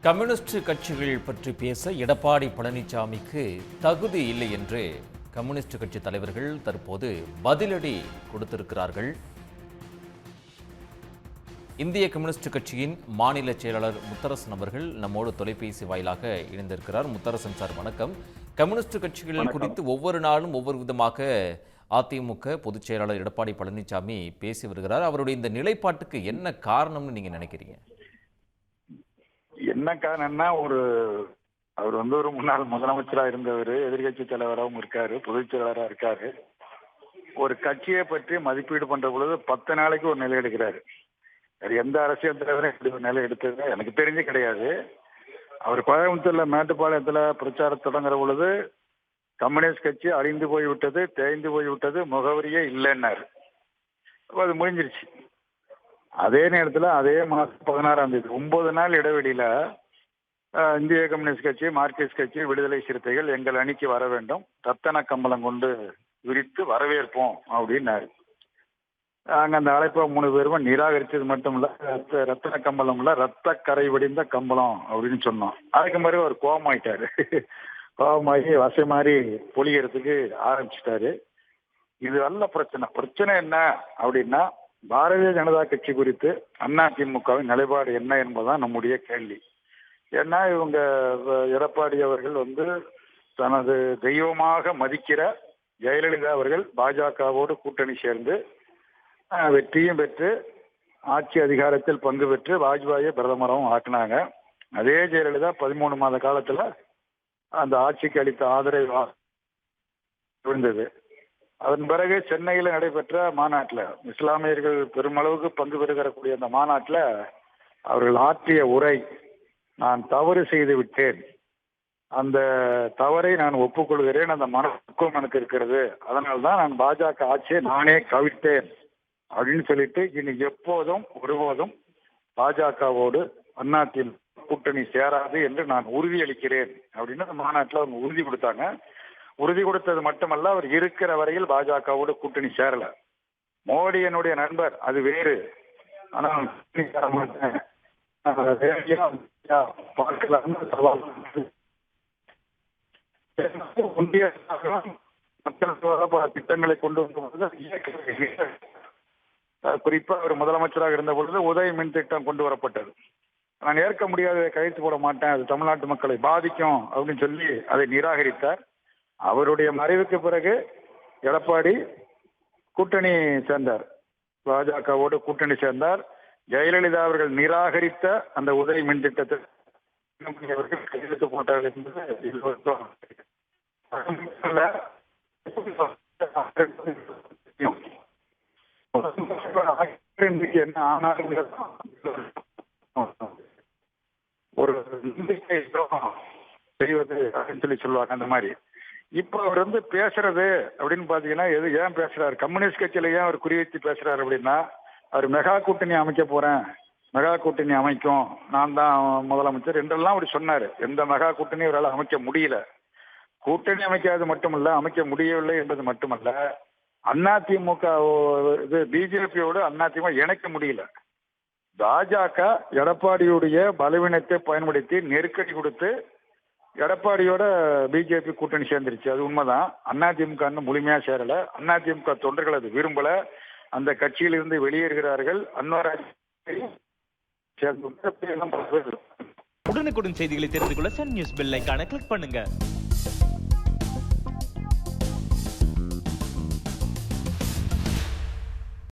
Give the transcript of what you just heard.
Communist கட்சிகள் பற்றி பேச எடப்பாடி பழனிசாமிக்கு தகுதி இல்லை என்று கம்யூனிஸ்ட் கட்சி தலைவர்கள் தற்போது பதிலடி கொடுத்திருக்கிறார்கள். இந்திய கம்யூனிஸ்ட் கட்சியின் மாநில செயலாளர் முத்தரசன் அவர்கள் நம்மோடு தொலைபேசி வாயிலாக இணைந்திருக்கிறார். முத்தரசன் சார், வணக்கம். கம்யூனிஸ்ட் கட்சிகள் குறித்து ஒவ்வொரு நாளும் ஒவ்வொரு விதமாக அதிமுக பொதுச் செயலாளர் எடப்பாடி பழனிசாமி பேசி வருகிறார். அவருடைய இந்த நிலைப்பாட்டுக்கு என்ன காரணம்னு நீங்க நினைக்கிறீங்க? என்ன காரணம்னா, அவர் ஒரு முன்னாள் முதலமைச்சரா இருந்தவர், எதிர்கட்சி தலைவராகவும் இருக்காரு, பொதுச் செயலாளராக இருக்காரு. ஒரு கட்சியை பற்றி மதிப்பீடு பண்ற பொழுது 10 நாளைக்கு ஒரு நிலை எடுக்கிறாரு. எந்த அரசியல் தலைவரும் இப்படி ஒரு நிலை எடுத்தது எனக்கு தெரிஞ்சு கிடையாது. அவர் கோயம்புத்தூர்ல மேட்டுப்பாளையத்துல பிரச்சாரம் தொடங்குற பொழுது கம்யூனிஸ்ட் கட்சி அழிந்து போய்விட்டது, தேய்ந்து போய்விட்டது, முகவரியே இல்லைன்னாரு. அப்போ அது முடிஞ்சிருச்சு. அதே நேரத்தில் அதே மாதம் 16ஆம் தேதி 9 நாள் இடைவெளியில இந்திய கம்யூனிஸ்ட் கட்சி, மார்க்சிஸ்ட் கட்சி, விடுதலை சிறுத்தைகள் எங்கள் அணிக்கு வர வேண்டும், ரத்தன கம்பளம் கொண்டு விரித்து வரவேற்போம் அப்படின்னாரு. அங்க அந்த அழைப்பை 3 பேரும் நிராகரிச்சது மட்டும் இல்ல, ரத்தன கம்பளம் இல்ல, ரத்த கரை வடிந்த கம்பளம் அப்படின்னு சொன்னோம். அதுக்கு மாதிரி ஒரு கோபமாயிட்டாரு. கோபமாகி வசை மாதிரி பொழியறதுக்கு ஆரம்பிச்சிட்டாரு. இது நல்ல பிரச்சனை என்ன அப்படின்னா, பாரதிய ஜனதா கட்சி குறித்து அதிமுகவின் நிலைப்பாடு என்ன என்பதுதான் நம்முடைய கேள்வி. ஏன்னா இவங்க எடப்பாடி அவர்கள் தனது தெய்வமாக மதிக்கிற ஜெயலலிதா அவர்கள் பாஜகவோடு கூட்டணி சேர்ந்து வெற்றியும் பெற்று ஆட்சி அதிகாரத்தில் பங்கு பெற்று வாஜ்பாயை பிரதமராகவும் ஆக்கினாங்க. அதே ஜெயலலிதா 13 மாத காலத்துல அந்த ஆட்சிக்கு அளித்த ஆதரவு விழுந்தது. அதன் பிறகு சென்னையில் நடைபெற்ற மாநாட்டில், இஸ்லாமியர்கள் பெருமளவுக்கு பங்கு பெறுகிறக்கூடிய அந்த மாநாட்டில் அவர்கள் ஆற்றிய உரை, நான் தவறு செய்து விட்டேன், அந்த தவறை நான் ஒப்புக்கொள்கிறேன், அந்த மனப்பக்குவம் எனக்கு இருக்கிறது, அதனால்தான் நான் பாஜக ஆட்சியை நானே கவிழ்த்தேன் அப்படின்னு சொல்லிட்டு இனி எப்போதும் ஒருபோதும் பாஜகவோடு அதிமுக கூட்டணி சேராது என்று நான் உறுதியளிக்கிறேன் அப்படின்னு அந்த மாநாட்டில் அவங்க உறுதி கொடுத்தாங்க. உறுதி கொடுத்தது மட்டுமல்ல, அவர் இருக்கிற வரையில் பாஜகவோட கூட்டணி சேரல. மோடி என்னுடைய நண்பர், அது வேறு, ஆனால் ஒன்றிய மக்கள் திட்டங்களை கொண்டு வந்து குறிப்பா அவர் முதலமைச்சராக இருந்த பொழுது உதய மின் திட்டம் கொண்டு வரப்பட்டது. நான் ஏற்க முடியாத, கையெழுத்து போட மாட்டேன், அது தமிழ்நாட்டு மக்களை பாதிக்கும் அப்படின்னு சொல்லி அதை நிராகரித்தார். அவருடைய மறைவுக்கு பிறகு எடப்பாடி கூட்டணி சேர்ந்தார், பாஜகவோடு கூட்டணி சேர்ந்தார். ஜெயலலிதா அவர்கள் நிராகரித்த அந்த உதய மின் திட்டத்தை அவர்கள் கையெழுத்து போட்டார் என்பது என்ன ஆனாலும் ஒரு நம்பிக்கை செய்வது அப்படின்னு சொல்லி சொல்லுவாங்க. அந்த மாதிரி இப்ப அவர் பேசுறது அப்படின்னு பாத்தீங்கன்னா, ஏன் பேசுறாரு, கம்யூனிஸ்ட் கட்சியில ஏன் அவர் குறிவைத்து பேசுறாரு அப்படின்னா, அவர் மெகா கூட்டணி அமைக்க போறேன், மெகா கூட்டணி அமைக்கும், நான் தான் முதலமைச்சர் என்றெல்லாம் அவர் சொன்னாரு. எந்த மெகா கூட்டணி அவரால் அமைக்க முடியல. கூட்டணி அமைக்காது மட்டுமல்ல, அமைக்க முடியவில்லை என்பது மட்டுமல்ல, அதிமுக பிஜேபியோடு அதிமுக இணைக்க முடியல. பாஜக எடப்பாடியுடைய பலவீனத்தை பயன்படுத்தி நெருக்கடி கொடுத்து எடப்பாடியோட பிஜேபி கூட்டணி சேர்ந்துருச்சு. அது உண்மைதான். அதிமுக முழுமையா சேரல. அதிமுக தொண்டர்கள் அது விரும்பல. அந்த கட்சியிலிருந்து வெளியேறுகிறார்கள். உடனுக்குடன் செய்திகளை தெரிந்து கொள்ள சன் நியூஸ் பெல் ஐகானை கிளிக் பண்ணுங்க.